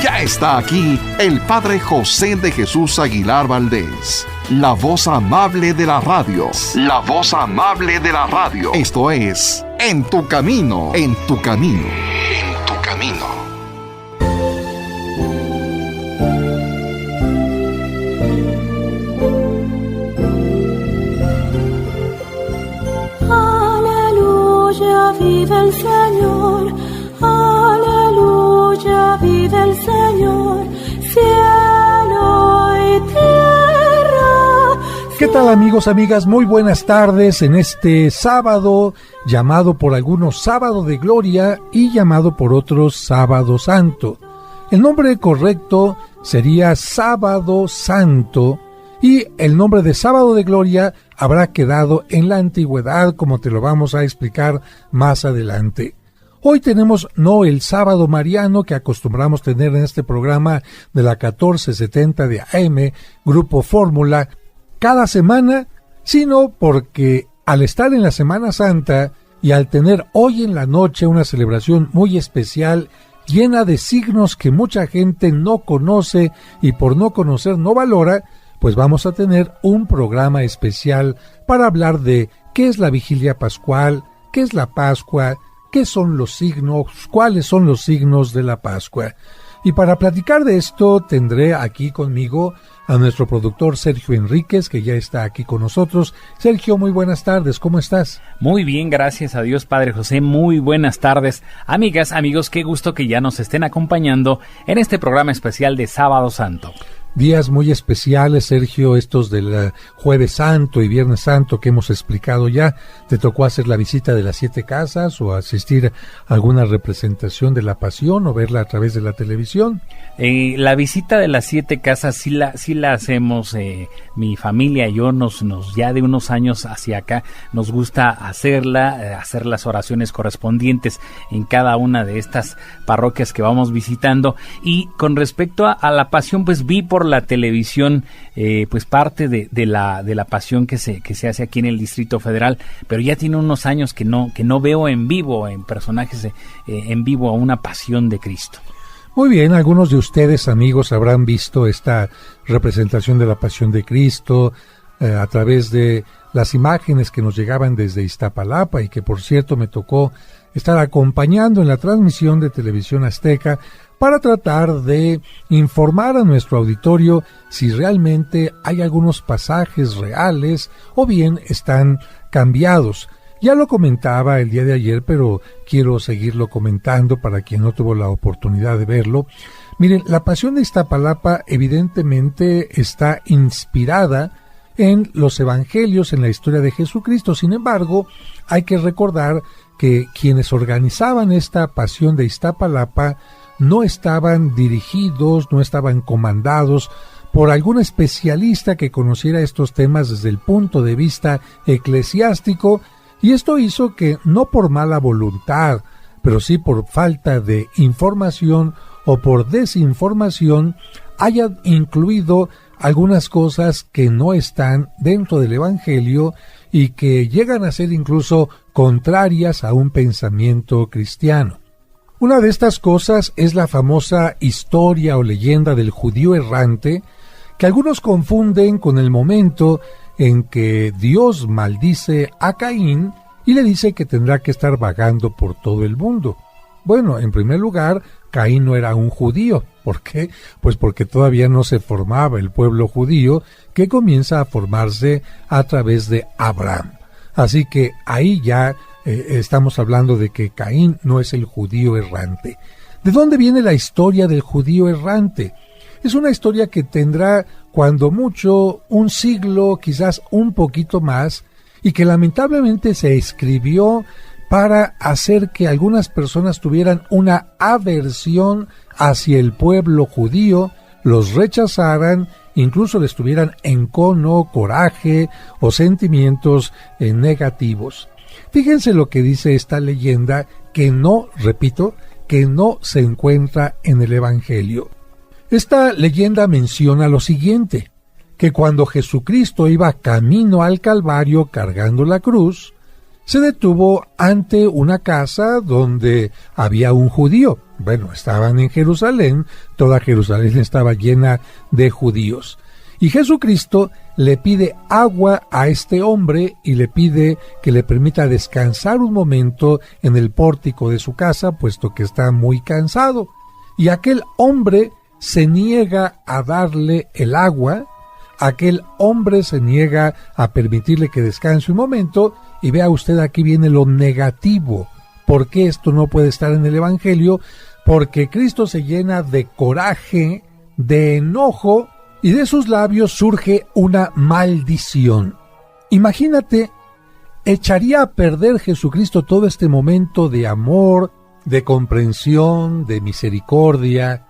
Ya está aquí el Padre José de Jesús Aguilar Valdés, la voz amable de la radio. La voz amable de la radio. Esto es En tu Camino, en tu Camino, en tu Camino. Aleluya, vive el Señor. Aleluya, vive el Señor. Cielo y tierra. ¿Qué tal, amigos, amigas? Muy buenas tardes en este sábado, llamado por algunos Sábado de Gloria y llamado por otros Sábado Santo. El nombre correcto sería Sábado Santo y el nombre de Sábado de Gloria habrá quedado en la antigüedad, como te lo vamos a explicar más adelante. Hoy tenemos no el sábado mariano que acostumbramos tener en este programa de la 1470 de AM, Grupo Fórmula, cada semana, sino porque al estar en la Semana Santa y al tener hoy en la noche una celebración muy especial, llena de signos que mucha gente no conoce y por no conocer no valora, pues vamos a tener un programa especial para hablar de qué es la vigilia pascual, qué es la Pascua, qué son los signos, cuáles son los signos de la Pascua. Y para platicar de esto tendré aquí conmigo a nuestro productor Sergio Enríquez, que ya está aquí con nosotros. Sergio, muy buenas tardes, ¿cómo estás? Muy bien, gracias a Dios, Padre José, muy buenas tardes. Amigas, amigos, qué gusto que ya nos estén acompañando en este programa especial de Sábado Santo. Días muy especiales, Sergio, estos del Jueves Santo y Viernes Santo que hemos explicado ya. ¿Te tocó hacer la visita de las 7 casas o asistir a alguna representación de la Pasión o verla a través de la televisión? La visita de las 7 casas sí la hacemos, mi familia y yo nos ya de unos años hacia acá nos gusta hacerla, hacer las oraciones correspondientes en cada una de estas parroquias que vamos visitando. Y con respecto a la Pasión, pues vi por la televisión pues parte de la Pasión que se hace aquí en el Distrito Federal, pero ya tiene unos años que no veo en vivo, en personajes en vivo, a una Pasión de Cristo. Muy bien, algunos de ustedes, amigos, habrán visto esta representación de la Pasión de Cristo a través de las imágenes que nos llegaban desde Iztapalapa y que, por cierto, me tocó estar acompañando en la transmisión de Televisión Azteca para tratar de informar a nuestro auditorio si realmente hay algunos pasajes reales o bien están cambiados. Ya lo comentaba el día de ayer, pero quiero seguirlo comentando para quien no tuvo la oportunidad de verlo. Miren, la Pasión de Iztapalapa evidentemente está inspirada en los evangelios, en la historia de Jesucristo. Sin embargo, hay que recordar que quienes organizaban esta Pasión de Iztapalapa no estaban dirigidos, no estaban comandados por algún especialista que conociera estos temas desde el punto de vista eclesiástico, y esto hizo que, no por mala voluntad, pero sí por falta de información o por desinformación, haya incluido algunas cosas que no están dentro del Evangelio y que llegan a ser incluso contrarias a un pensamiento cristiano. Una de estas cosas es la famosa historia o leyenda del judío errante, que algunos confunden con el momento en que Dios maldice a Caín y le dice que tendrá que estar vagando por todo el mundo. Bueno, en primer lugar, Caín no era un judío. ¿Por qué? Pues porque todavía no se formaba el pueblo judío, que comienza a formarse a través de Abraham. Así que ahí ya estamos hablando de que Caín no es el judío errante. ¿De dónde viene la historia del judío errante? Es una historia que tendrá, cuando mucho, un siglo, quizás un poquito más, y que lamentablemente se escribió para hacer que algunas personas tuvieran una aversión hacia el pueblo judío, los rechazaran, incluso les tuvieran encono, coraje o sentimientos negativos. Fíjense lo que dice esta leyenda, que no, repito, que no se encuentra en el Evangelio. Esta leyenda menciona lo siguiente, que cuando Jesucristo iba camino al Calvario cargando la cruz, se detuvo ante una casa donde había un judío, Bueno, estaban en Jerusalén, toda Jerusalén estaba llena de judíos. Y Jesucristo le pide agua a este hombre y le pide que le permita descansar un momento en el pórtico de su casa, puesto que está muy cansado. Y aquel hombre se niega a darle el agua, aquel hombre se niega a permitirle que descanse un momento, y vea usted, aquí viene lo negativo. ¿Por qué esto no puede estar en el Evangelio? Porque Cristo se llena de coraje, de enojo, y de sus labios surge una maldición. Imagínate, echaría a perder Jesucristo todo este momento de amor, de comprensión, de misericordia.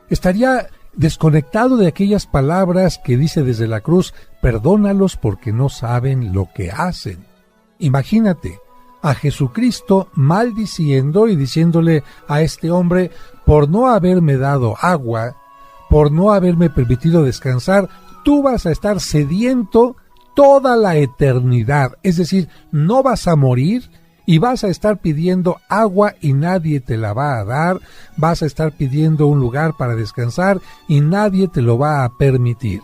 Estaría desconectado de aquellas palabras que dice desde la cruz: perdónalos porque no saben lo que hacen. Imagínate a Jesucristo maldiciendo y diciéndole a este hombre: por no haberme dado agua, por no haberme permitido descansar, tú vas a estar sediento toda la eternidad. Es decir, no vas a morir y vas a estar pidiendo agua y nadie te la va a dar, vas a estar pidiendo un lugar para descansar y nadie te lo va a permitir.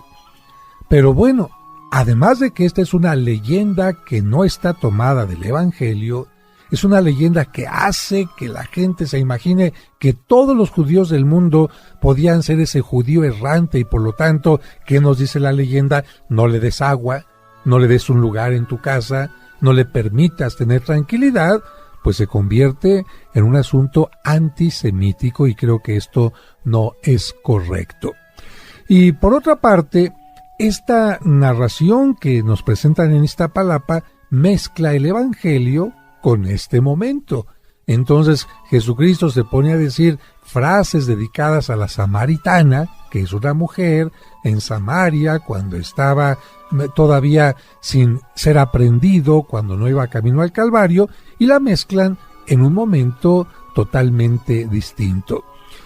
Pero bueno, además de que esta es una leyenda que no está tomada del Evangelio, es una leyenda que hace que la gente se imagine que todos los judíos del mundo podían ser ese judío errante y por lo tanto, ¿qué nos dice la leyenda? No le des agua, no le des un lugar en tu casa, no le permitas tener tranquilidad, pues se convierte en un asunto antisemítico y creo que esto no es correcto. Y por otra parte, esta narración que nos presentan en Iztapalapa mezcla el Evangelio con este momento. Entonces Jesucristo se pone a decir frases dedicadas a la samaritana, que es una mujer en Samaria cuando estaba todavía sin ser aprendido, cuando no iba camino al Calvario, y la mezclan en un momento totalmente distinto.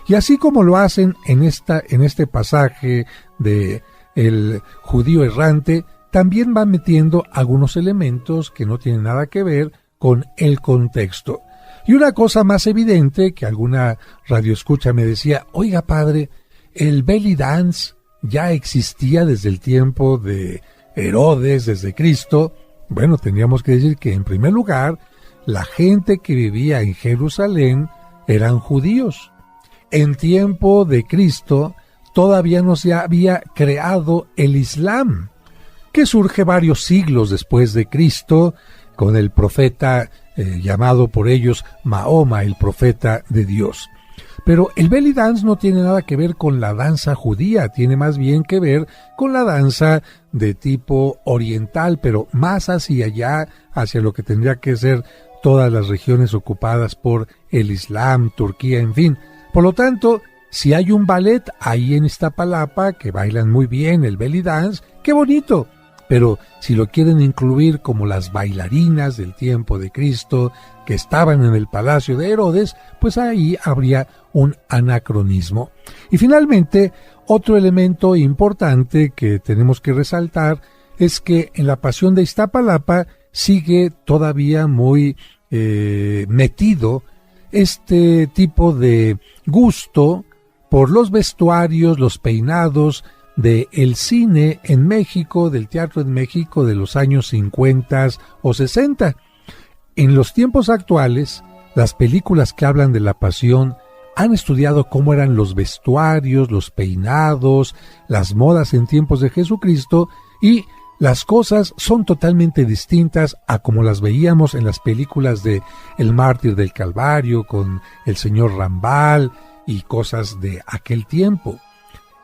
Y así como lo hacen en este pasaje de el judío errante, también van metiendo algunos elementos que no tienen nada que ver con el contexto. Y una cosa más evidente que alguna radioescucha me decía: oiga padre, el belly dance ya existía desde el tiempo de Herodes, desde Cristo. Bueno, tendríamos que decir que en primer lugar, la gente que vivía en Jerusalén eran judíos. En tiempo de Cristo todavía no se había creado el Islam, que surge varios siglos después de Cristo, con el profeta llamado por ellos Mahoma, el profeta de Dios. Pero el belly dance no tiene nada que ver con la danza judía, tiene más bien que ver con la danza de tipo oriental, pero más hacia allá, hacia lo que tendría que ser todas las regiones ocupadas por el Islam, Turquía, en fin. Por lo tanto, si hay un ballet ahí en Iztapalapa que bailan muy bien el belly dance, ¡qué bonito! Pero si lo quieren incluir como las bailarinas del tiempo de Cristo que estaban en el palacio de Herodes, pues ahí habría un anacronismo. Y finalmente, otro elemento importante que tenemos que resaltar es que en la Pasión de Iztapalapa sigue todavía muy metido este tipo de gusto por los vestuarios, los peinados, del cine en México, del teatro en México de los años 50 o 60. En los tiempos actuales, las películas que hablan de la Pasión han estudiado cómo eran los vestuarios, los peinados, las modas en tiempos de Jesucristo, y las cosas son totalmente distintas a como las veíamos en las películas de El Mártir del Calvario, con el señor Rambal y cosas de aquel tiempo.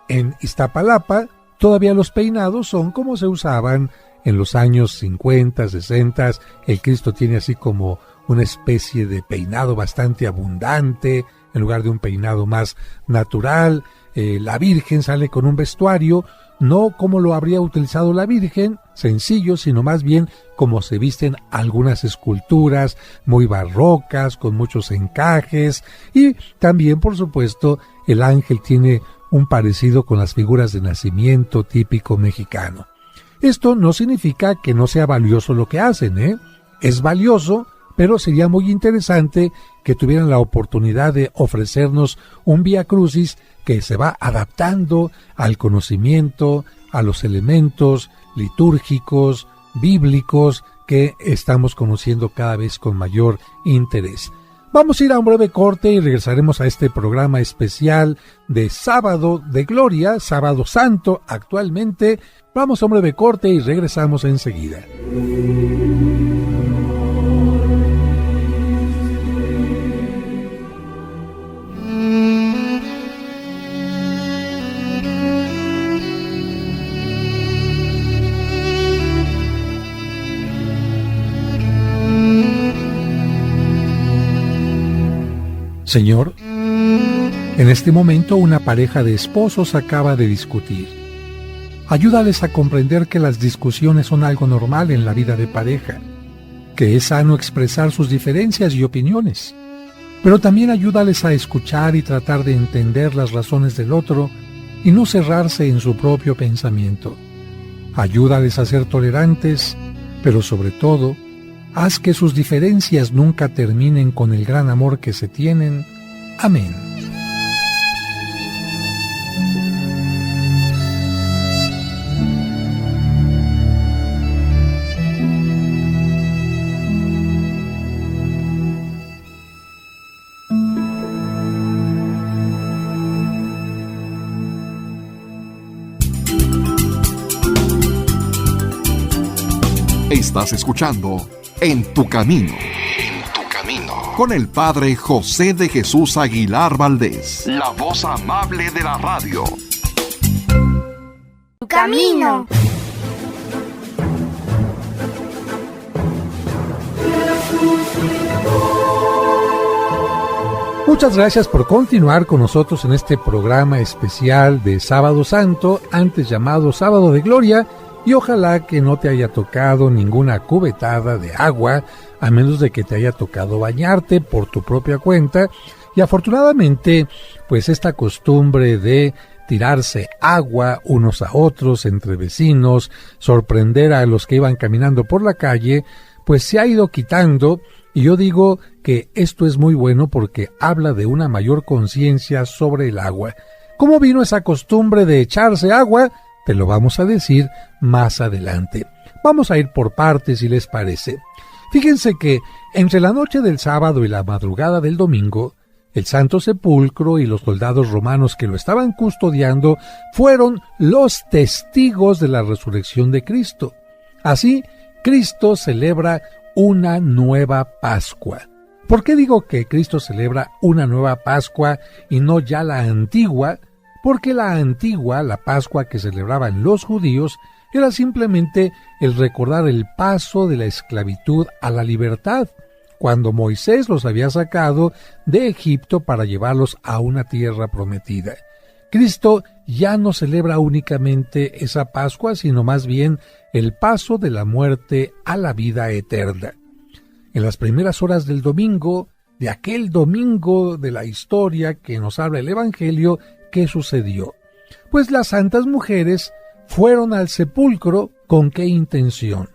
En Iztapalapa todavía los peinados son como se usaban en los años 50, 60. El Cristo tiene así como una especie de peinado bastante abundante, en lugar de un peinado más natural. La Virgen sale con un vestuario, no como lo habría utilizado la Virgen, sencillo, sino más bien como se visten algunas esculturas muy barrocas, con muchos encajes. Y también, por supuesto, el ángel tiene un parecido con las figuras de nacimiento típico mexicano. Esto no significa que no sea valioso lo que hacen, Es valioso pero sería muy interesante que tuvieran la oportunidad de ofrecernos un Vía Crucis que se va adaptando al conocimiento, a los elementos litúrgicos, bíblicos, que estamos conociendo cada vez con mayor interés. Vamos a ir a un breve corte y regresaremos a este programa especial de Sábado de Gloria, Sábado Santo actualmente. Vamos a un breve corte y regresamos enseguida. Señor, en este momento una pareja de esposos acaba de discutir. Ayúdales a comprender que las discusiones son algo normal en la vida de pareja, que es sano expresar sus diferencias y opiniones, pero también ayúdales a escuchar y tratar de entender las razones del otro y no cerrarse en su propio pensamiento. Ayúdales a ser tolerantes, pero sobre todo, haz que sus diferencias nunca terminen con el gran amor que se tienen. Amén. Estás escuchando En tu Camino. Con el Padre José de Jesús Aguilar Valdés, la voz amable de la radio. Tu camino. Muchas gracias por continuar con nosotros en este programa especial de Sábado Santo, antes llamado Sábado de Gloria, y ojalá que no te haya tocado ninguna cubetada de agua, a menos de que te haya tocado bañarte por tu propia cuenta. Y afortunadamente, pues esta costumbre de tirarse agua unos a otros entre vecinos, sorprender a los que iban caminando por la calle, pues se ha ido quitando. Y yo digo que esto es muy bueno porque habla de una mayor conciencia sobre el agua. ¿Cómo vino esa costumbre de echarse agua? Te lo vamos a decir más adelante. Vamos a ir por partes, si les parece. Fíjense que entre la noche del sábado y la madrugada del domingo, el Santo Sepulcro y los soldados romanos que lo estaban custodiando fueron los testigos de la resurrección de Cristo. Así, Cristo celebra una nueva Pascua. ¿Por qué digo que Cristo celebra una nueva Pascua y no ya la antigua? Porque la antigua, la Pascua que celebraban los judíos, era simplemente el recordar el paso de la esclavitud a la libertad, cuando Moisés los había sacado de Egipto para llevarlos a una tierra prometida. Cristo ya no celebra únicamente esa Pascua, sino más bien el paso de la muerte a la vida eterna. En las primeras horas del domingo, de aquel domingo de la historia que nos habla el Evangelio, ¿qué sucedió? Pues las santas mujeres fueron al sepulcro. ¿Con qué intención?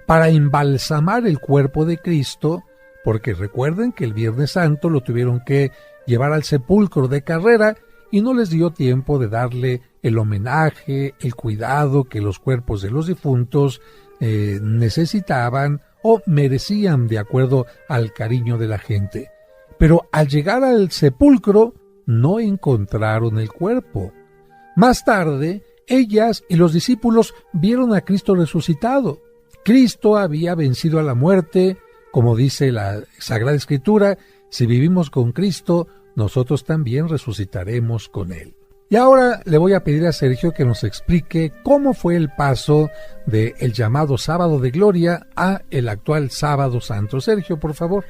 Para embalsamar el cuerpo de Cristo, porque recuerden que el Viernes Santo lo tuvieron que llevar al sepulcro de carrera y no les dio tiempo de darle el homenaje, el cuidado que los cuerpos de los difuntos necesitaban o merecían de acuerdo al cariño de la gente. Pero al llegar al sepulcro, no encontraron el cuerpo. Más tarde, ellas y los discípulos vieron a Cristo resucitado. Cristo había vencido a la muerte, como dice la Sagrada Escritura, si vivimos con Cristo, nosotros también resucitaremos con Él. Y ahora le voy a pedir a Sergio que nos explique cómo fue el paso del llamado Sábado de Gloria a el actual Sábado Santo. Sergio, por favor.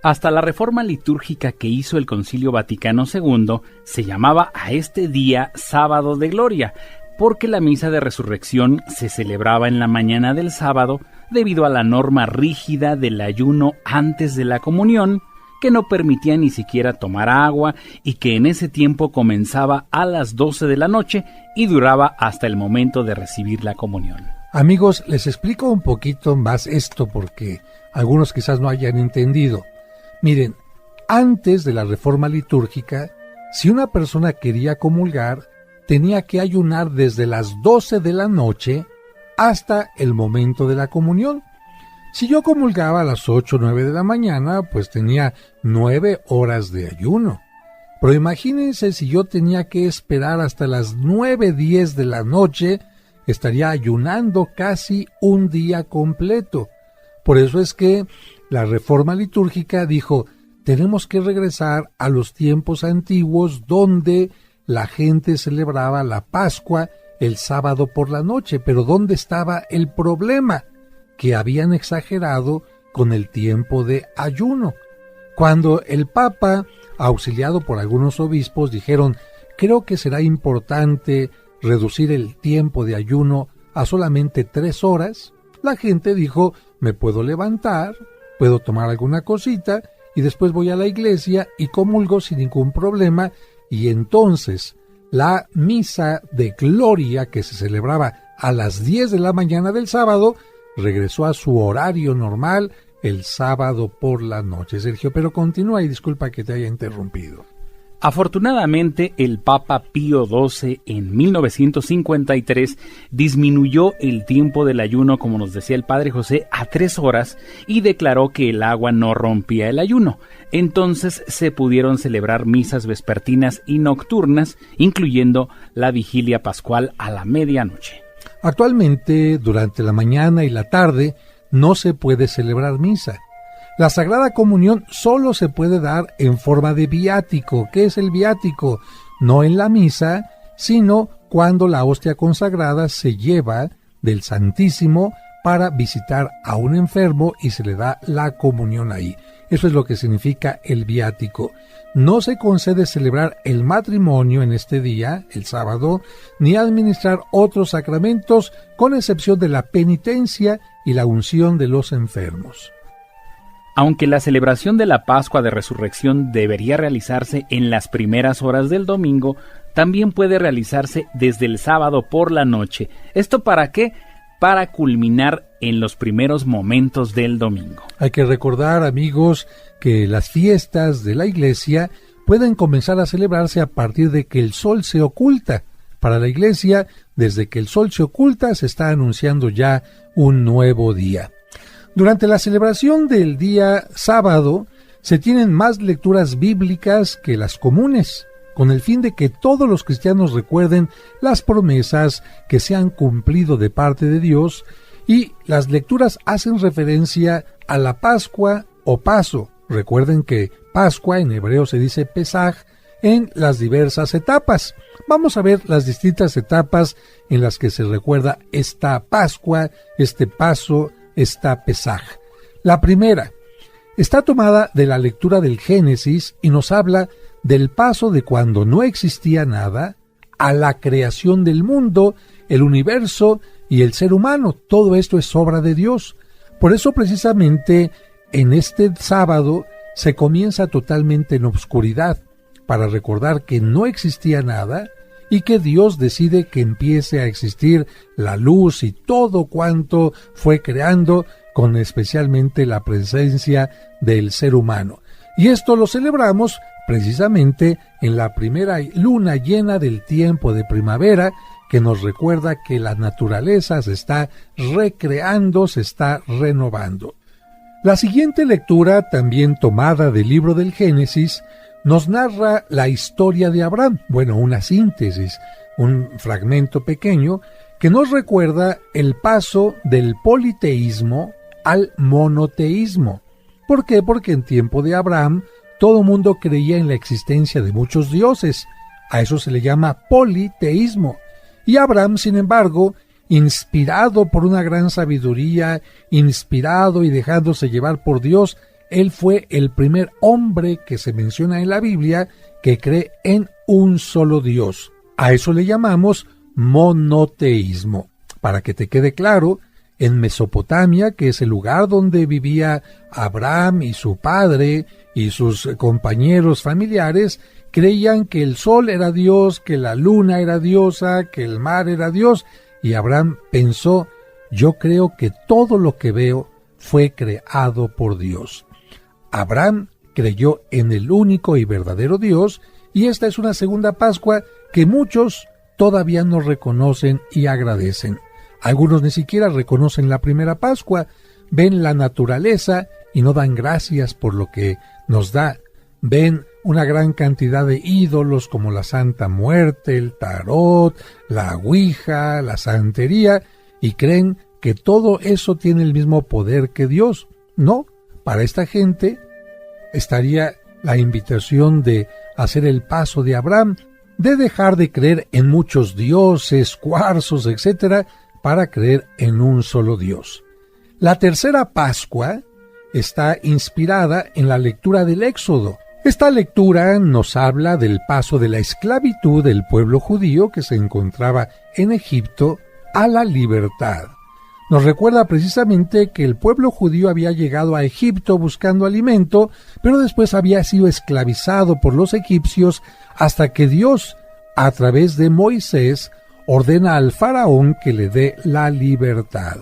Hasta la reforma litúrgica que hizo el Concilio Vaticano II, se llamaba a este día Sábado de Gloria, porque la misa de resurrección se celebraba en la mañana del sábado debido a la norma rígida del ayuno antes de la comunión, que no permitía ni siquiera tomar agua y que en ese tiempo comenzaba a las 12 de la noche y duraba hasta el momento de recibir la comunión. Amigos, les explico un poquito más esto porque algunos quizás no hayan entendido. Miren, antes de la reforma litúrgica, si una persona quería comulgar, tenía que ayunar desde las 12 de la noche hasta el momento de la comunión. Si yo comulgaba a las 8 o 9 de la mañana, pues tenía 9 horas de ayuno. Pero imagínense si yo tenía que esperar hasta las 9:10 de la noche, estaría ayunando casi un día completo. Por eso es que la reforma litúrgica dijo, tenemos que regresar a los tiempos antiguos donde la gente celebraba la Pascua el sábado por la noche. Pero ¿dónde estaba el problema? Que habían exagerado con el tiempo de ayuno. Cuando el Papa, auxiliado por algunos obispos, dijeron, creo que será importante reducir el tiempo de ayuno a solamente 3 horas, la gente dijo, me puedo levantar, puedo tomar alguna cosita y después voy a la iglesia y comulgo sin ningún problema. Y entonces la misa de gloria que se celebraba a las 10 de la mañana del sábado regresó a su horario normal el sábado por la noche. Sergio, pero continúa y disculpa que te haya interrumpido. Afortunadamente, el Papa Pío XII en 1953 disminuyó el tiempo del ayuno, como nos decía el Padre José, a 3 horas y declaró que el agua no rompía el ayuno. Entonces se pudieron celebrar misas vespertinas y nocturnas, incluyendo la vigilia pascual a la medianoche. Actualmente, durante la mañana y la tarde, no se puede celebrar misa. La Sagrada Comunión solo se puede dar en forma de viático. ¿Qué es el viático? No en la misa, sino cuando la hostia consagrada se lleva del Santísimo para visitar a un enfermo y se le da la comunión ahí. Eso es lo que significa el viático. No se concede celebrar el matrimonio en este día, el sábado, ni administrar otros sacramentos, con excepción de la penitencia y la unción de los enfermos. Aunque la celebración de la Pascua de Resurrección debería realizarse en las primeras horas del domingo, también puede realizarse desde el sábado por la noche. ¿Esto para qué? Para culminar en los primeros momentos del domingo. Hay que recordar, amigos, que las fiestas de la Iglesia pueden comenzar a celebrarse a partir de que el sol se oculta. Para la Iglesia, desde que el sol se oculta, se está anunciando ya un nuevo día. Durante la celebración del día sábado, se tienen más lecturas bíblicas que las comunes, con el fin de que todos los cristianos recuerden las promesas que se han cumplido de parte de Dios, y las lecturas hacen referencia a la Pascua o Paso. Recuerden que Pascua en hebreo se dice Pesaj en las diversas etapas. Vamos a ver las distintas etapas en las que se recuerda esta Pascua, este Paso, esta Pesaj. La primera está tomada de la lectura del Génesis y nos habla del paso de cuando no existía nada a la creación del mundo, el universo y el ser humano. Todo esto es obra de Dios. Por eso precisamente en este sábado se comienza totalmente en obscuridad, para recordar que no existía nada y que Dios decide que empiece a existir la luz y todo cuanto fue creando, con especialmente la presencia del ser humano. Y esto lo celebramos precisamente en la primera luna llena del tiempo de primavera, que nos recuerda que la naturaleza se está recreando, se está renovando. La siguiente lectura, también tomada del libro del Génesis, nos narra la historia de Abraham, una síntesis, un fragmento pequeño que nos recuerda el paso del politeísmo al monoteísmo. ¿Por qué? Porque en tiempo de Abraham todo mundo creía en la existencia de muchos dioses. A eso se le llama politeísmo. Y Abraham, sin embargo, inspirado por una gran sabiduría, inspirado y dejándose llevar por Dios, él fue el primer hombre que se menciona en la Biblia que cree en un solo Dios. A eso le llamamos monoteísmo. Para que te quede claro, en Mesopotamia, que es el lugar donde vivía Abraham y su padre y sus compañeros familiares, creían que el sol era Dios, que la luna era diosa, que el mar era Dios, y Abraham pensó, Yo creo que todo lo que veo fue creado por Dios. Abraham creyó en el único y verdadero Dios, y esta es una segunda Pascua que muchos todavía no reconocen y agradecen. Algunos ni siquiera reconocen la primera Pascua, ven la naturaleza y no dan gracias por lo que nos da. Ven una gran cantidad de ídolos como la Santa Muerte, el tarot, la ouija, la santería, y creen que todo eso tiene el mismo poder que Dios. No, para esta gente estaría la invitación de hacer el paso de Abraham, de dejar de creer en muchos dioses, cuarzos, etc., para creer en un solo Dios. La tercera Pascua está inspirada en la lectura del Éxodo. Esta lectura nos habla del paso de la esclavitud del pueblo judío que se encontraba en Egipto a la libertad. Nos recuerda precisamente que el pueblo judío había llegado a Egipto buscando alimento, pero después había sido esclavizado por los egipcios hasta que Dios, a través de Moisés, ordena al faraón que le dé la libertad.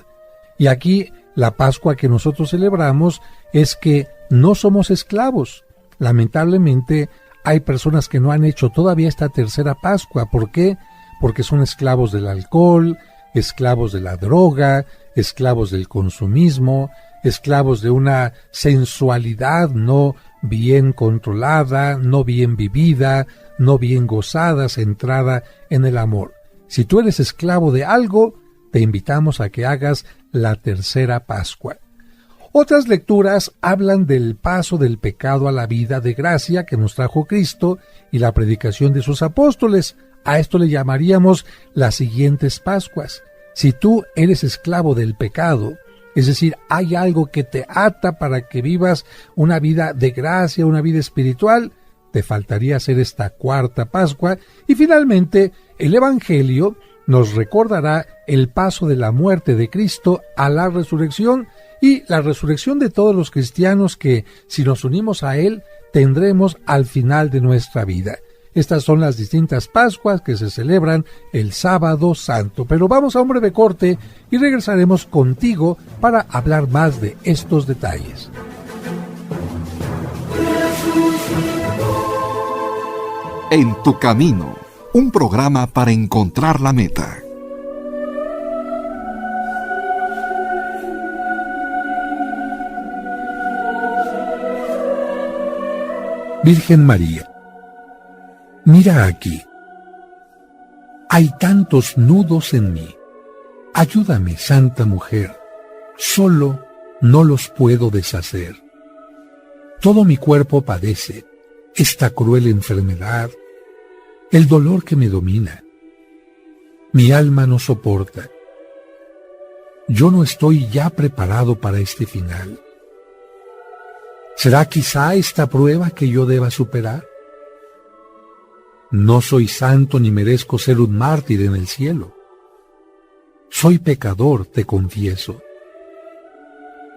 Y aquí la Pascua que nosotros celebramos es que no somos esclavos. Lamentablemente hay personas que no han hecho todavía esta tercera Pascua. ¿Por qué? Porque son esclavos del alcohol, esclavos de la droga, esclavos del consumismo, esclavos de una sensualidad no bien controlada, no bien vivida, no bien gozada, centrada en el amor. Si tú eres esclavo de algo, te invitamos a que hagas la tercera Pascua. Otras lecturas hablan del paso del pecado a la vida de gracia que nos trajo Cristo y la predicación de sus apóstoles. A esto le llamaríamos las siguientes Pascuas. Si tú eres esclavo del pecado, es decir, hay algo que te ata para que vivas una vida de gracia, una vida espiritual, te faltaría hacer esta cuarta Pascua. Y finalmente, el Evangelio nos recordará el paso de la muerte de Cristo a la resurrección y la resurrección de todos los cristianos que, si nos unimos a Él, tendremos al final de nuestra vida. Estas son las distintas Pascuas que se celebran el Sábado Santo. Pero vamos a un breve corte y regresaremos contigo para hablar más de estos detalles. En tu camino, un programa para encontrar la meta. Virgen María, mira aquí. Hay tantos nudos en mí. Ayúdame, Santa Mujer. Solo no los puedo deshacer. Todo mi cuerpo padece esta cruel enfermedad, el dolor que me domina. Mi alma no soporta. Yo no estoy ya preparado para este final. ¿Será quizá esta prueba que yo deba superar? No soy santo ni merezco ser un mártir en el cielo. Soy pecador, te confieso.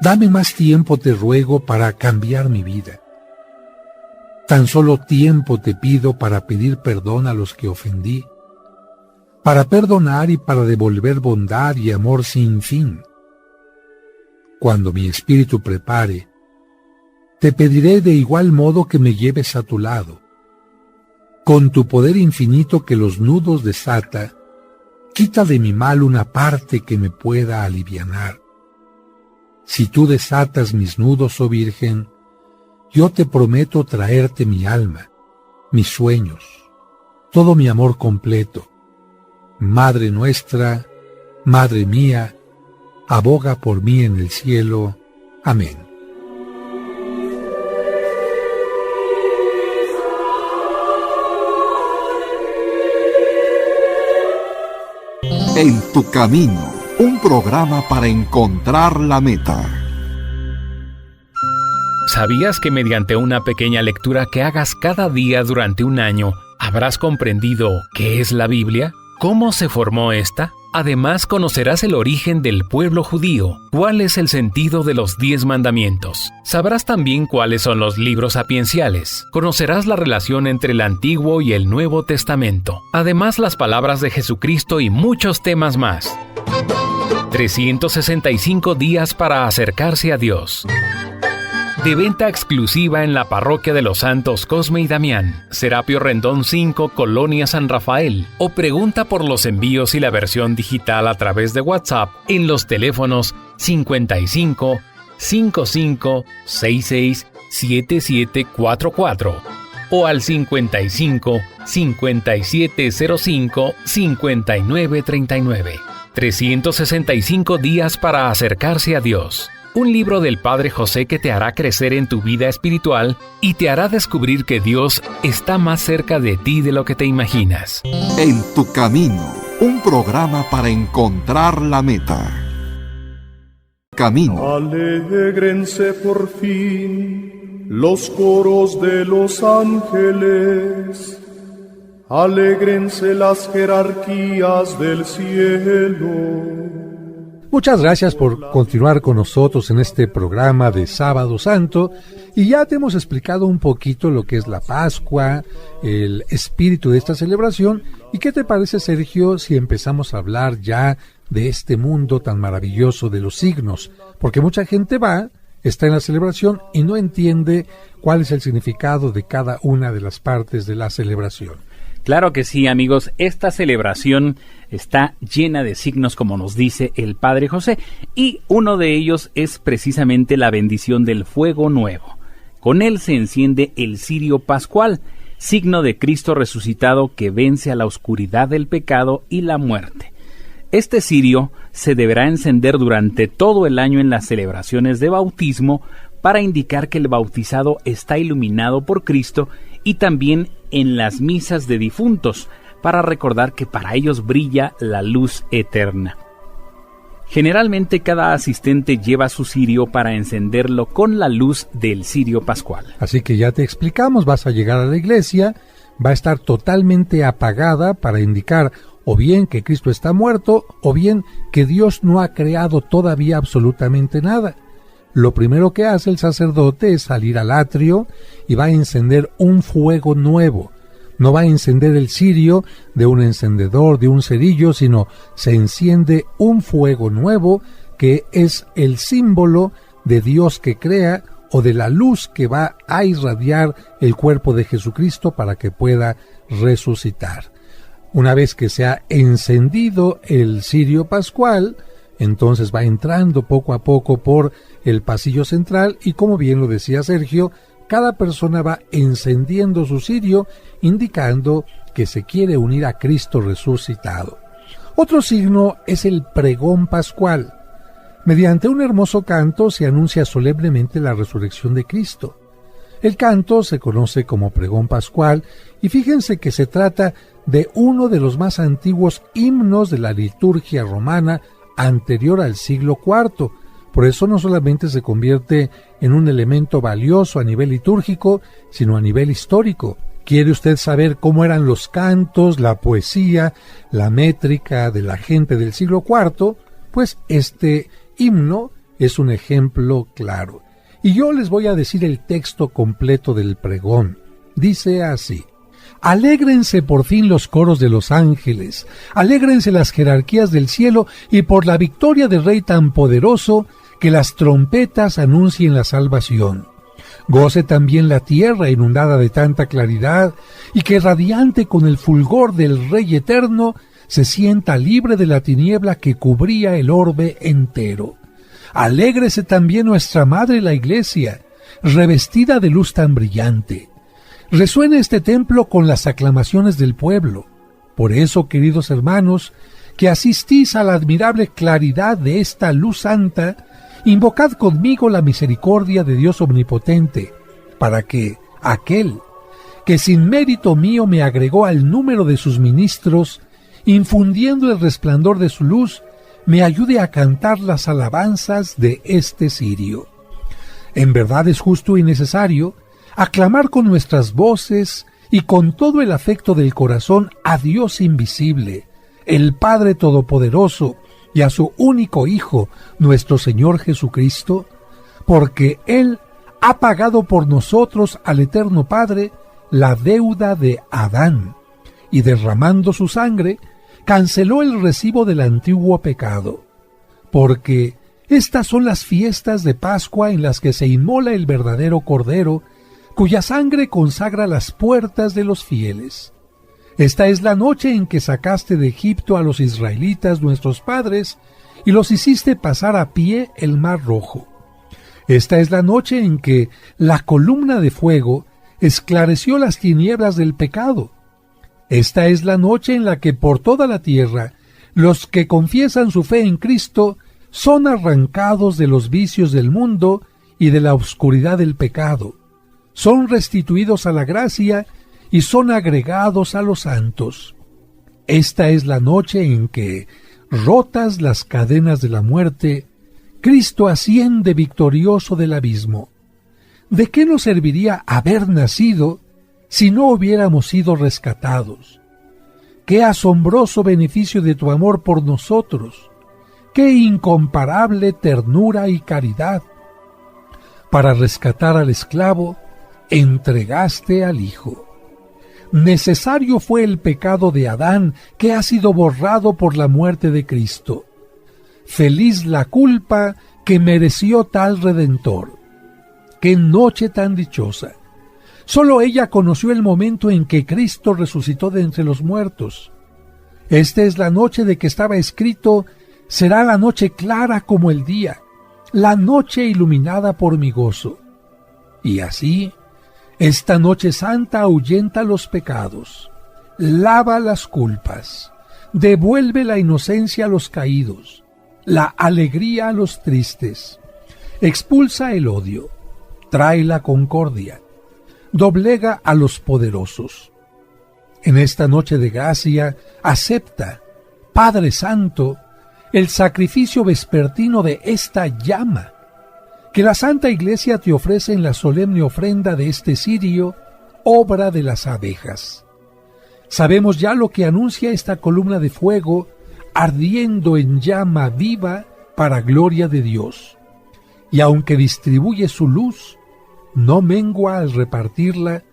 Dame más tiempo, te ruego, para cambiar mi vida. Tan solo tiempo te pido para pedir perdón a los que ofendí, para perdonar y para devolver bondad y amor sin fin. Cuando mi espíritu prepare, te pediré de igual modo que me lleves a tu lado. Con tu poder infinito que los nudos desata, quita de mi mal una parte que me pueda alivianar. Si tú desatas mis nudos, oh Virgen, yo te prometo traerte mi alma, mis sueños, todo mi amor completo. Madre nuestra, Madre mía, aboga por mí en el cielo. Amén. En tu camino, un programa para encontrar la meta. ¿Sabías que mediante una pequeña lectura que hagas cada día durante un año, habrás comprendido qué es la Biblia? ¿Cómo se formó esta? Además, conocerás el origen del pueblo judío, cuál es el sentido de los 10 mandamientos. Sabrás también cuáles son los libros sapienciales. Conocerás la relación entre el Antiguo y el Nuevo Testamento. Además, las palabras de Jesucristo y muchos temas más. 365 días para acercarse a Dios. De venta exclusiva en la Parroquia de los Santos Cosme y Damián, Serapio Rendón 5, Colonia San Rafael, o pregunta por los envíos y la versión digital a través de WhatsApp en los teléfonos 55 55 66 7744 o al 55 5705 5939. 365 días para acercarse a Dios. Un libro del Padre José que te hará crecer en tu vida espiritual y te hará descubrir que Dios está más cerca de ti de lo que te imaginas. En tu camino, un programa para encontrar la meta. Camino. Alégrense por fin los coros de los ángeles. Alégrense las jerarquías del cielo. Muchas gracias por continuar con nosotros en este programa de Sábado Santo, y ya te hemos explicado un poquito lo que es la Pascua, el espíritu de esta celebración. ¿Y qué te parece, Sergio, si empezamos a hablar ya de este mundo tan maravilloso de los signos? Porque mucha gente está en la celebración y no entiende cuál es el significado de cada una de las partes de la celebración. Claro que sí, amigos, esta celebración está llena de signos, como nos dice el Padre José, y uno de ellos es precisamente la bendición del fuego nuevo. Con él se enciende el cirio pascual, signo de Cristo resucitado que vence a la oscuridad del pecado y la muerte. Este cirio se deberá encender durante todo el año en las celebraciones de bautismo para indicar que el bautizado está iluminado por Cristo, y también en las misas de difuntos, para recordar que para ellos brilla la luz eterna. Generalmente cada asistente lleva su cirio para encenderlo con la luz del cirio pascual. Así que ya te explicamos, vas a llegar a la iglesia, va a estar totalmente apagada para indicar o bien que Cristo está muerto, o bien que Dios no ha creado todavía absolutamente nada. Lo primero que hace el sacerdote es salir al atrio y va a encender un fuego nuevo. No va a encender el cirio de un encendedor, de un cerillo, sino se enciende un fuego nuevo que es el símbolo de Dios que crea, o de la luz que va a irradiar el cuerpo de Jesucristo para que pueda resucitar. Una vez que se ha encendido el cirio pascual, entonces va entrando poco a poco por el pasillo central y, como bien lo decía Sergio, cada persona va encendiendo su cirio, indicando que se quiere unir a Cristo resucitado. Otro signo es el pregón pascual. Mediante un hermoso canto se anuncia solemnemente la resurrección de Cristo. El canto se conoce como pregón pascual, y fíjense que se trata de uno de los más antiguos himnos de la liturgia romana anterior al siglo IV. Por eso no solamente se convierte en un elemento valioso a nivel litúrgico, sino a nivel histórico. ¿Quiere usted saber cómo eran los cantos, la poesía, la métrica de la gente del siglo IV? Pues este himno es un ejemplo claro. Y yo les voy a decir el texto completo del pregón. Dice así: Alégrense por fin los coros de los ángeles, alégrense las jerarquías del cielo, y por la victoria del Rey tan poderoso, que las trompetas anuncien la salvación. Goce también la tierra inundada de tanta claridad, y que radiante con el fulgor del Rey eterno, se sienta libre de la tiniebla que cubría el orbe entero. Alégrese también nuestra Madre la Iglesia, revestida de luz tan brillante. Resuena este templo con las aclamaciones del pueblo. Por eso, queridos hermanos, que asistís a la admirable claridad de esta luz santa, invocad conmigo la misericordia de Dios omnipotente, para que aquel que sin mérito mío me agregó al número de sus ministros, infundiendo el resplandor de su luz, me ayude a cantar las alabanzas de este cirio. En verdad es justo y necesario aclamar con nuestras voces y con todo el afecto del corazón a Dios invisible, el Padre Todopoderoso, y a su único Hijo, nuestro Señor Jesucristo, porque Él ha pagado por nosotros al Eterno Padre la deuda de Adán, y derramando su sangre, canceló el recibo del antiguo pecado. porque estas son las fiestas de Pascua en las que se inmola el verdadero Cordero, cuya sangre consagra las puertas de los fieles. Esta es la noche en que sacaste de Egipto a los israelitas nuestros padres, y los hiciste pasar a pie el mar Rojo. Esta es la noche en que la columna de fuego esclareció las tinieblas del pecado. Esta es la noche en la que por toda la tierra los que confiesan su fe en Cristo son arrancados de los vicios del mundo y de la oscuridad del pecado, son restituidos a la gracia y son agregados a los santos. Esta es la noche en que, rotas las cadenas de la muerte, Cristo asciende victorioso del abismo. ¿De qué nos serviría haber nacido si no hubiéramos sido rescatados? ¡Qué asombroso beneficio de tu amor por nosotros! ¡Qué incomparable ternura y caridad! Para rescatar al esclavo, entregaste al Hijo. Necesario fue el pecado de Adán, que ha sido borrado por la muerte de Cristo. Feliz la culpa que mereció tal Redentor. ¡Qué noche tan dichosa! Sólo ella conoció el momento en que Cristo resucitó de entre los muertos. Esta es la noche de que estaba escrito: será la noche clara como el día, la noche iluminada por mi gozo. Y así, esta noche santa ahuyenta los pecados, lava las culpas, devuelve la inocencia a los caídos, la alegría a los tristes, expulsa el odio, trae la concordia, doblega a los poderosos. En esta noche de gracia, acepta, Padre Santo, el sacrificio vespertino de esta llama, que la Santa Iglesia te ofrece en la solemne ofrenda de este cirio, obra de las abejas. Sabemos ya lo que anuncia esta columna de fuego, ardiendo en llama viva para gloria de Dios. Y aunque distribuye su luz, no mengua al repartirla,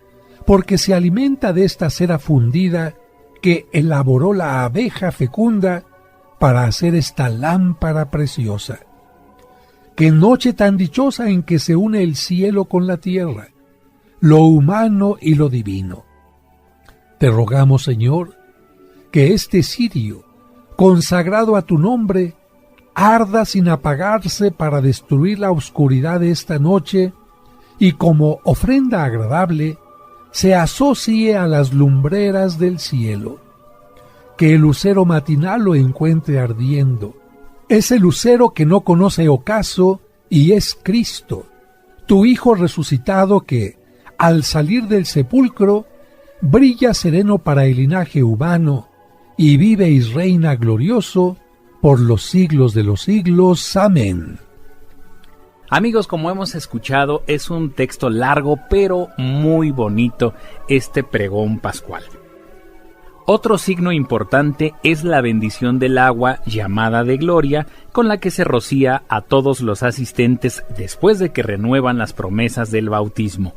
porque se alimenta de esta cera fundida que elaboró la abeja fecunda para hacer esta lámpara preciosa. ¡Qué noche tan dichosa en que se une el cielo con la tierra, lo humano y lo divino! Te rogamos, Señor, que este cirio, consagrado a tu nombre, arda sin apagarse para destruir la oscuridad de esta noche y como ofrenda agradable se asocie a las lumbreras del cielo. Que el lucero matinal lo encuentre ardiendo, ese lucero que no conoce ocaso y es Cristo, tu Hijo resucitado que, al salir del sepulcro, brilla sereno para el linaje humano y vive y reina glorioso por los siglos de los siglos. Amén. Amigos, como hemos escuchado, es un texto largo pero muy bonito este pregón pascual. Otro signo importante es la bendición del agua llamada de gloria, con la que se rocía a todos los asistentes después de que renuevan las promesas del bautismo.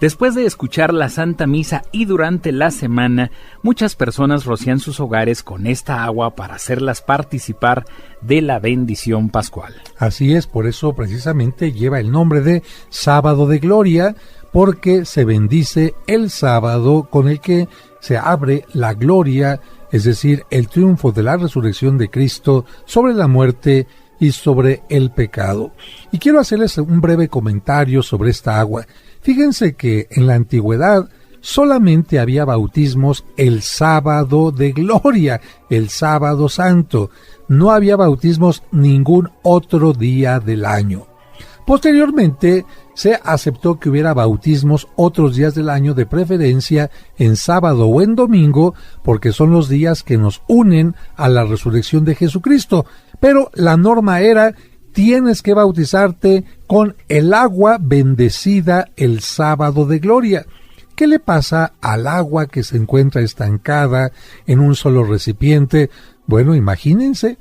Después de escuchar la Santa Misa y durante la semana, muchas personas rocían sus hogares con esta agua para hacerlas participar de la bendición pascual. Así es, por eso precisamente lleva el nombre de Sábado de Gloria, porque se bendice el sábado con el que se abre la gloria, es decir, el triunfo de la resurrección de Cristo sobre la muerte y sobre el pecado. Y quiero hacerles un breve comentario sobre esta agua. Fíjense que en la antigüedad solamente había bautismos el sábado de gloria, el sábado santo. No había bautismos ningún otro día del año. Posteriormente se aceptó que hubiera bautismos otros días del año, de preferencia en sábado o en domingo, porque son los días que nos unen a la resurrección de Jesucristo. Pero la norma era: tienes que bautizarte con el agua bendecida el sábado de gloria. ¿Qué le pasa al agua que se encuentra estancada en un solo recipiente? Bueno, imagínense,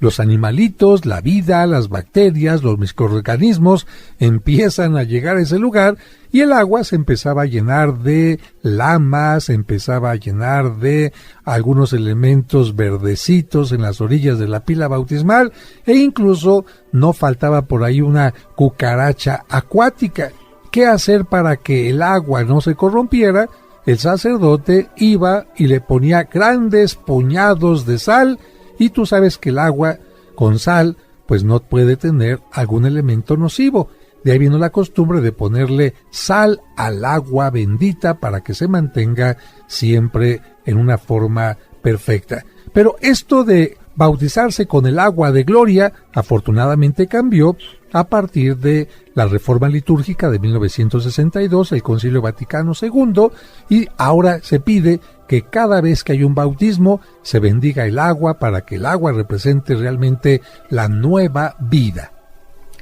los animalitos, la vida, las bacterias, los microorganismos empiezan a llegar a ese lugar y el agua se empezaba a llenar de lamas, se empezaba a llenar de algunos elementos verdecitos en las orillas de la pila bautismal e incluso no faltaba por ahí una cucaracha acuática. ¿Qué hacer para que el agua no se corrompiera? El sacerdote iba y le ponía grandes puñados de sal. Y tú sabes que el agua con sal pues no puede tener algún elemento nocivo. De ahí vino la costumbre de ponerle sal al agua bendita para que se mantenga siempre en una forma perfecta. Pero esto de bautizarse con el agua de gloria afortunadamente cambió a partir de la reforma litúrgica de 1962, el Concilio Vaticano II, y ahora se pide que cada vez que hay un bautismo se bendiga el agua para que el agua represente realmente la nueva vida.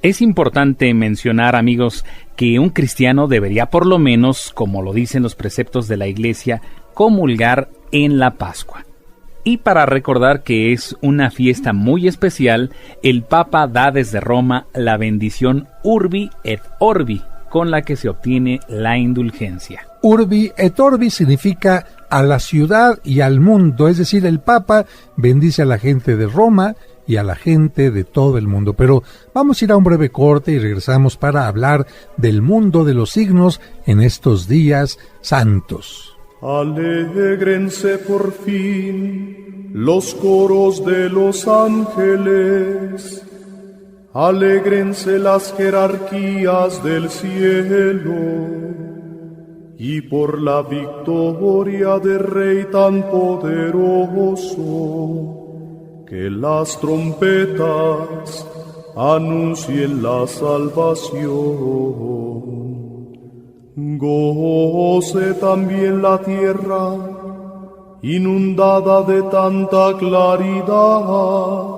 Es importante mencionar, amigos, que un cristiano debería por lo menos, como lo dicen los preceptos de la Iglesia, comulgar en la Pascua. Y para recordar que es una fiesta muy especial, el Papa da desde Roma la bendición Urbi et Orbi, con la que se obtiene la indulgencia. Urbi et Orbi significa a la ciudad y al mundo, es decir, el Papa bendice a la gente de Roma y a la gente de todo el mundo. Pero vamos a ir a un breve corte y regresamos para hablar del mundo de los signos en estos días santos. Alégrense por fin los coros de los ángeles, alégrense las jerarquías del cielo, y por la victoria del Rey tan poderoso, que las trompetas anuncien la salvación. Goce también la tierra, inundada de tanta claridad,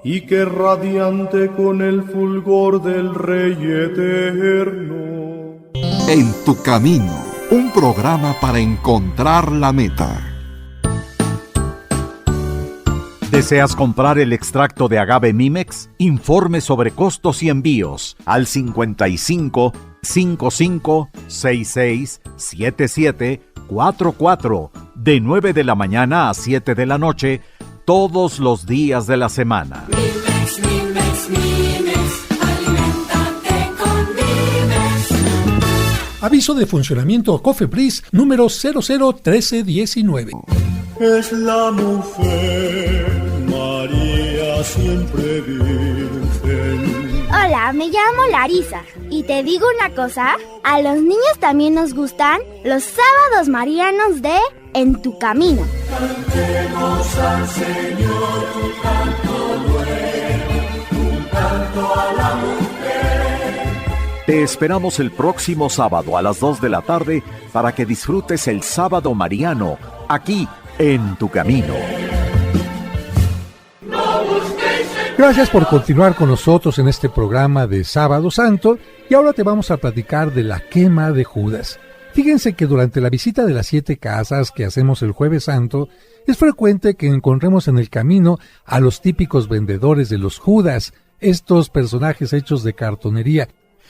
y que radiante con el fulgor del Rey eterno. En tu camino, un programa para encontrar la meta. ¿Deseas comprar el extracto de agave Mimex? Informe sobre costos y envíos al 55 55 66 77 44 de 9 de la mañana a 7 de la noche todos los días de la semana. Mimex, Mimex, Mimex, aliméntate con Mimex. Aviso de funcionamiento COFEPRIS número 001319. Es la mujer, María siempre virgen. Hola, me llamo Larisa y te digo una cosa, a los niños también nos gustan los sábados marianos de En tu Camino. Cantemos al Señor un canto nuevo, un canto a la mujer. Te esperamos el próximo sábado a las 2 de la tarde para que disfrutes el sábado mariano aquí en Tu Camino. Gracias por continuar con nosotros en este programa de Sábado Santo y ahora te vamos a platicar de la quema de Judas. Fíjense que durante la visita de las 7 casas que hacemos el Jueves Santo, es frecuente que encontremos en el camino a los típicos vendedores de los Judas, estos personajes hechos de cartonería.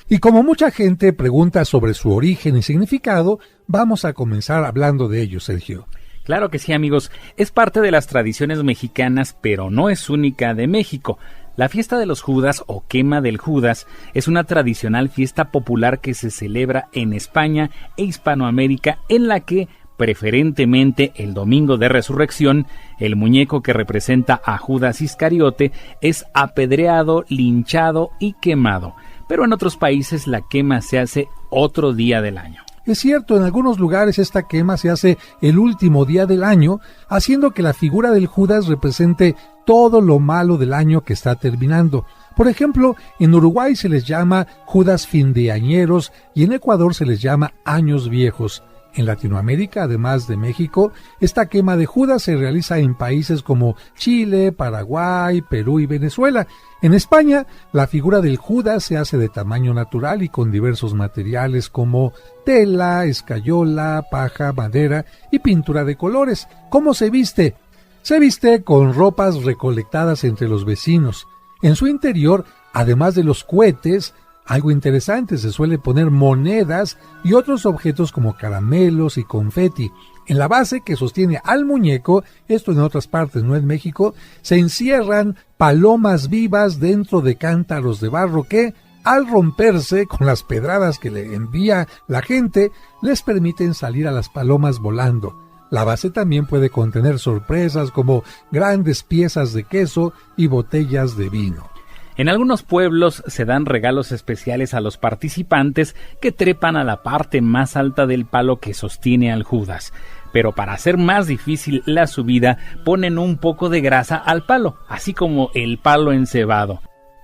Y como mucha gente pregunta sobre su origen y significado, vamos a comenzar hablando de ellos, Sergio. Claro que sí, amigos, es parte de las tradiciones mexicanas, pero no es única de México. La fiesta de los Judas o quema del Judas es una tradicional fiesta popular que se celebra en España e Hispanoamérica, en la que, preferentemente el domingo de resurrección, el muñeco que representa a Judas Iscariote es apedreado, linchado y quemado. Pero en otros países la quema se hace otro día del año. Es cierto, en algunos lugares esta quema se hace el último día del año, haciendo que la figura del Judas represente todo lo malo del año que está terminando. Por ejemplo, en Uruguay se les llama Judas findeañeros y en Ecuador se les llama años viejos. En Latinoamérica, además de México, esta quema de Judas se realiza en países como Chile, Paraguay, Perú y Venezuela. En España, la figura del Judas se hace de tamaño natural y con diversos materiales como tela, escayola, paja, madera y pintura de colores. ¿Cómo se viste? Se viste con ropas recolectadas entre los vecinos. En su interior, además de los cohetes, algo interesante, se suele poner monedas y otros objetos como caramelos y confeti. En la base que sostiene al muñeco, esto en otras partes, no en México, se encierran palomas vivas dentro de cántaros de barro que, al romperse con las pedradas que le envía la gente, les permiten salir a las palomas volando. La base también puede contener sorpresas como grandes piezas de queso y botellas de vino. En algunos pueblos se dan regalos especiales a los participantes que trepan a la parte más alta del palo que sostiene al Judas. Pero para hacer más difícil la subida, ponen un poco de grasa al palo, así como el palo encebado.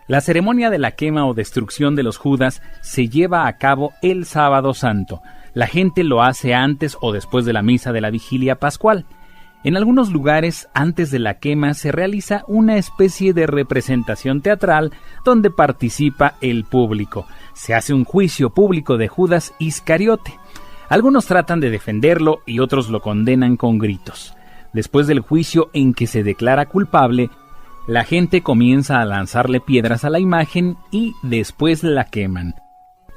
La ceremonia de la quema o destrucción de los Judas se lleva a cabo el Sábado Santo. La gente lo hace antes o después de la misa de la Vigilia Pascual. En algunos lugares, antes de la quema, se realiza una especie de representación teatral donde participa el público. Se hace un juicio público de Judas Iscariote. Algunos tratan de defenderlo y otros lo condenan con gritos. Después del juicio en que se declara culpable, la gente comienza a lanzarle piedras a la imagen y después la queman.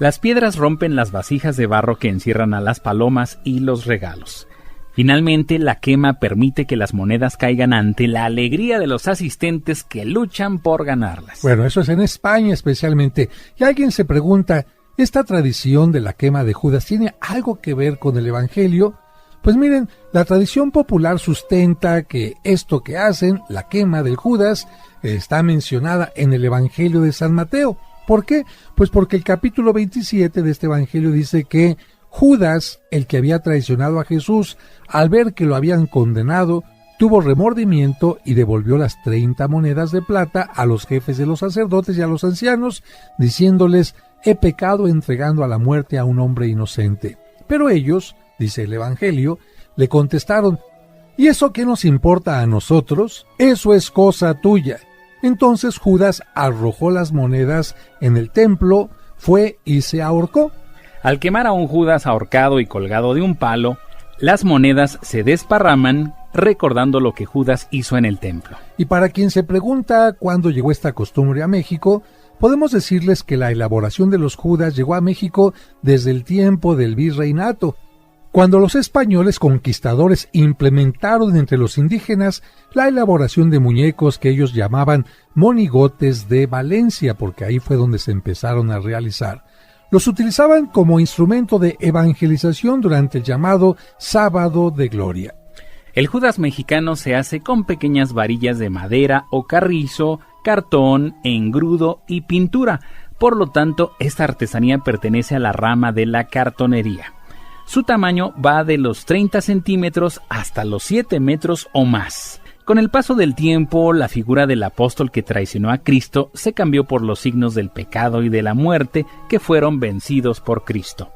Las piedras rompen las vasijas de barro que encierran a las palomas y los regalos. Finalmente, la quema permite que las monedas caigan ante la alegría de los asistentes que luchan por ganarlas. Bueno, eso es en España especialmente. Y alguien se pregunta, ¿esta tradición de la quema de Judas tiene algo que ver con el Evangelio? Pues miren, la tradición popular sustenta que esto que hacen, la quema del Judas, está mencionada en el Evangelio de San Mateo. ¿Por qué? Pues porque el capítulo 27 de este Evangelio dice que Judas, el que había traicionado a Jesús, al ver que lo habían condenado, tuvo remordimiento y devolvió las 30 monedas de plata a los jefes de los sacerdotes y a los ancianos, diciéndoles, he pecado entregando a la muerte a un hombre inocente. Pero ellos, dice el Evangelio, le contestaron, ¿y eso qué nos importa a nosotros? Eso es cosa tuya. Entonces Judas arrojó las monedas en el templo, fue y se ahorcó. Al quemar a un Judas ahorcado y colgado de un palo, las monedas se desparraman, recordando lo que Judas hizo en el templo. Y para quien se pregunta cuándo llegó esta costumbre a México, podemos decirles que la elaboración de los Judas llegó a México desde el tiempo del virreinato, cuando los españoles conquistadores implementaron entre los indígenas la elaboración de muñecos que ellos llamaban monigotes de Valencia, porque ahí fue donde se empezaron a realizar. Los utilizaban como instrumento de evangelización durante el llamado Sábado de Gloria. El Judas mexicano se hace con pequeñas varillas de madera o carrizo, cartón, engrudo y pintura. Por lo tanto, esta artesanía pertenece a la rama de la cartonería. Su tamaño va de los 30 centímetros hasta los 7 metros o más. Con el paso del tiempo, la figura del apóstol que traicionó a Cristo se cambió por los signos del pecado y de la muerte que fueron vencidos por Cristo.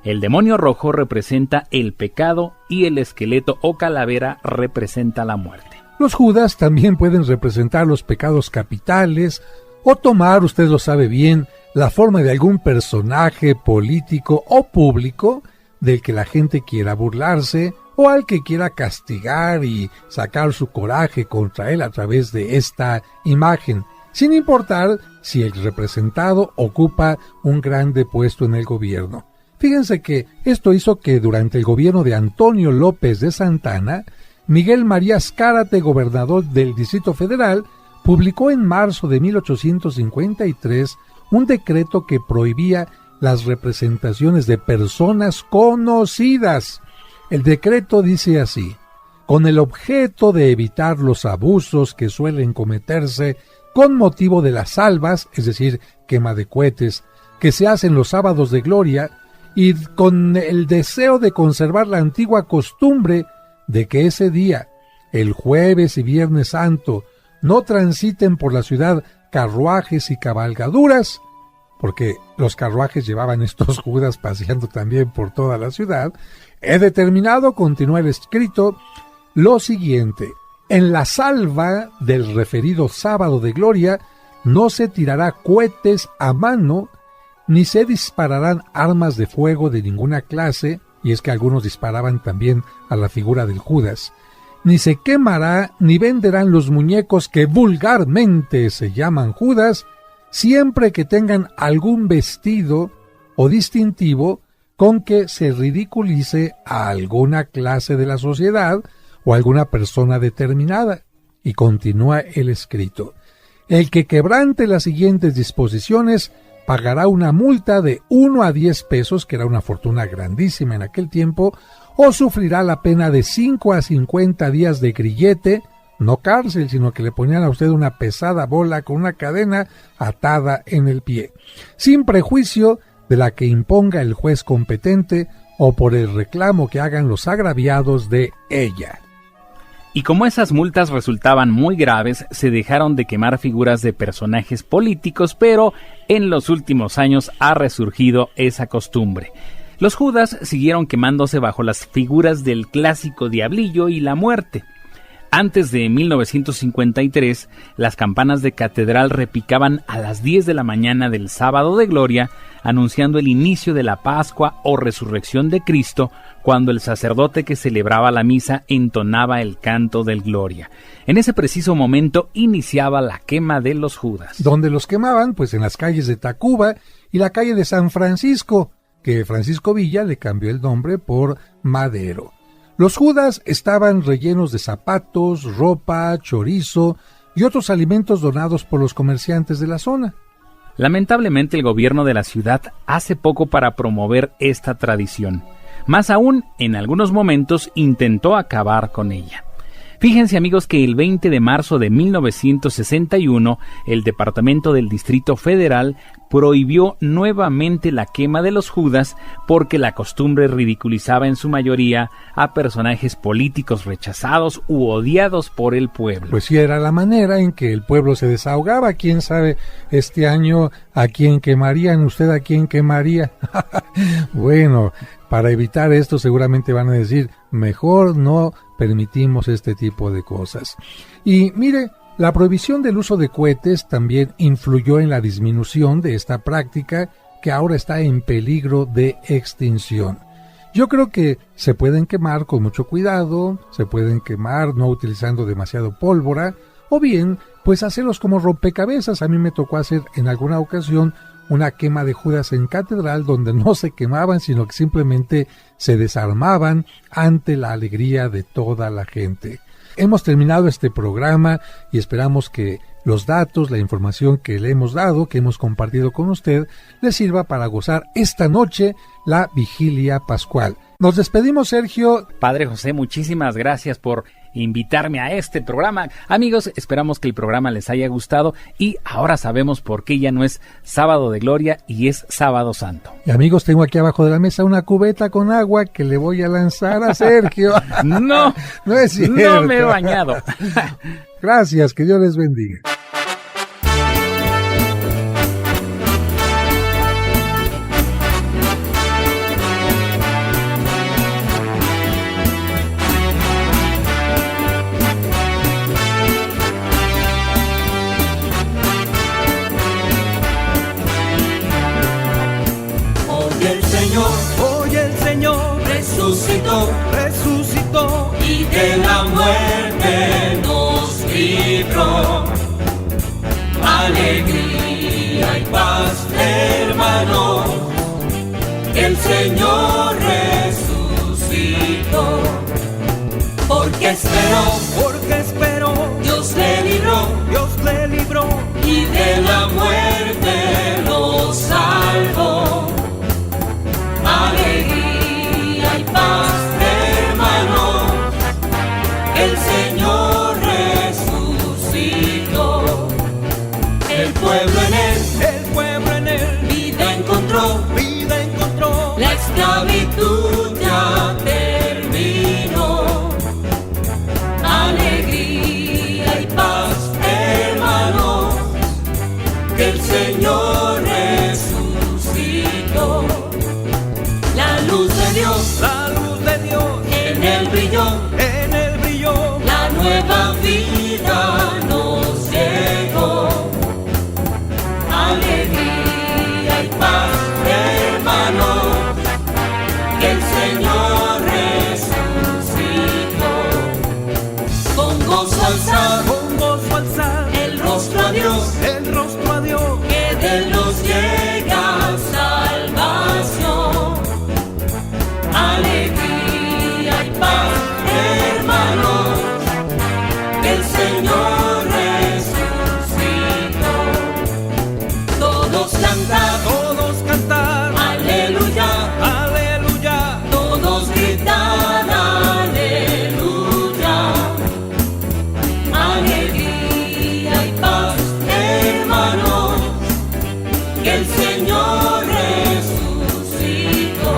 El demonio rojo representa el pecado y el esqueleto o calavera representa la muerte. Los Judas también pueden representar los pecados capitales o tomar, usted lo sabe bien, la forma de algún personaje político o público del que la gente quiera burlarse o al que quiera castigar y sacar su coraje contra él a través de esta imagen, sin importar si el representado ocupa un grande puesto en el gobierno. Fíjense que esto hizo que durante el gobierno de Antonio López de Santana, Miguel María Zcárate, gobernador del Distrito Federal, publicó en marzo de 1853 un decreto que prohibía las representaciones de personas conocidas. El decreto dice así: con el objeto de evitar los abusos que suelen cometerse con motivo de las salvas, es decir, quema de cohetes, que se hacen los sábados de gloria, y con el deseo de conservar la antigua costumbre de que ese día, el jueves y viernes santo, no transiten por la ciudad carruajes y cabalgaduras, porque los carruajes llevaban estos Judas paseando también por toda la ciudad, he determinado, continúa el escrito, lo siguiente: en la salva del referido sábado de gloria no se tirará cohetes a mano, ni se dispararán armas de fuego de ninguna clase, y es que algunos disparaban también a la figura del Judas, ni se quemará, ni venderán los muñecos que vulgarmente se llaman Judas, siempre que tengan algún vestido o distintivo con que se ridiculice a alguna clase de la sociedad o alguna persona determinada. Y continúa el escrito: el que quebrante las siguientes disposiciones pagará una multa de 1 a 10 pesos, que era una fortuna grandísima en aquel tiempo, o sufrirá la pena de 5 a 50 días de grillete, no cárcel, sino que le ponían a usted una pesada bola con una cadena atada en el pie, sin prejuicio de la que imponga el juez competente o por el reclamo que hagan los agraviados de ella. Y como esas multas resultaban muy graves, se dejaron de quemar figuras de personajes políticos, pero en los últimos años ha resurgido esa costumbre. Los Judas siguieron quemándose bajo las figuras del clásico Diablillo y la Muerte. Antes de 1953, las campanas de catedral repicaban a las 10 de la mañana del Sábado de Gloria, anunciando el inicio de la Pascua o Resurrección de Cristo, cuando el sacerdote que celebraba la misa entonaba el canto del Gloria. En ese preciso momento iniciaba la quema de los Judas. ¿Dónde los quemaban? Pues en las calles de Tacuba y la calle de San Francisco, que Francisco Villa le cambió el nombre por Madero. Los Judas estaban rellenos de zapatos, ropa, chorizo y otros alimentos donados por los comerciantes de la zona. Lamentablemente, el gobierno de la ciudad hace poco para promover esta tradición. Más aún, en algunos momentos intentó acabar con ella. Fíjense, amigos, que el 20 de marzo de 1961, el Departamento del Distrito Federal prohibió nuevamente la quema de los Judas porque la costumbre ridiculizaba en su mayoría a personajes políticos rechazados u odiados por el pueblo. Pues sí, era la manera en que el pueblo se desahogaba. ¿Quién sabe este año a quién quemarían? ¿Usted a quién quemaría? Bueno, para evitar esto seguramente van a decir, mejor no permitimos este tipo de cosas. Y mire, la prohibición del uso de cohetes también influyó en la disminución de esta práctica que ahora está en peligro de extinción. Yo creo que se pueden quemar con mucho cuidado, se pueden quemar no utilizando demasiado pólvora, o bien, pues hacerlos como rompecabezas. A mí me tocó hacer en alguna ocasión una quema de Judas en catedral donde no se quemaban, sino que simplemente se desarmaban ante la alegría de toda la gente. Hemos terminado este programa y esperamos que los datos, la información que le hemos dado, que hemos compartido con usted, le sirva para gozar esta noche la vigilia pascual. Nos despedimos, Sergio. Padre José, muchísimas gracias por invitarme a este programa. Amigos, esperamos que el programa les haya gustado y ahora sabemos por qué ya no es Sábado de Gloria y es Sábado Santo. Y amigos, tengo aquí abajo de la mesa una cubeta con agua que le voy a lanzar a Sergio. No, no es cierto. No me he bañado. Gracias, que Dios les bendiga. Hoy el Señor resucitó y de la muerte nos libró. Alegría y paz, hermanos, el Señor resucitó. Porque esperó, Dios le libró y de la muerte nos salvó. Alegría y paz, hermanos, el Señor resucitó. El pueblo en él, vida encontró, la esclavitud ya terminó. Alegría y paz, hermanos, que el Señor resucitó. La luz de Dios, en él brilló, la nueva vida nos llegó. Alegría y paz, hermanos, que el Señor resucitó. gozo alzar, el rostro a Dios, que de los llega salvación, alegría y paz, hermanos, que el Señor resucitó. Todos cantar, aleluya, todos gritar, aleluya, alegría y paz, hermanos, que el Señor resucitó,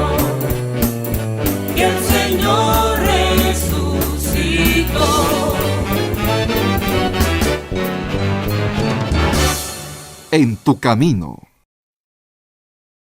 que el Señor resucitó. En tu camino.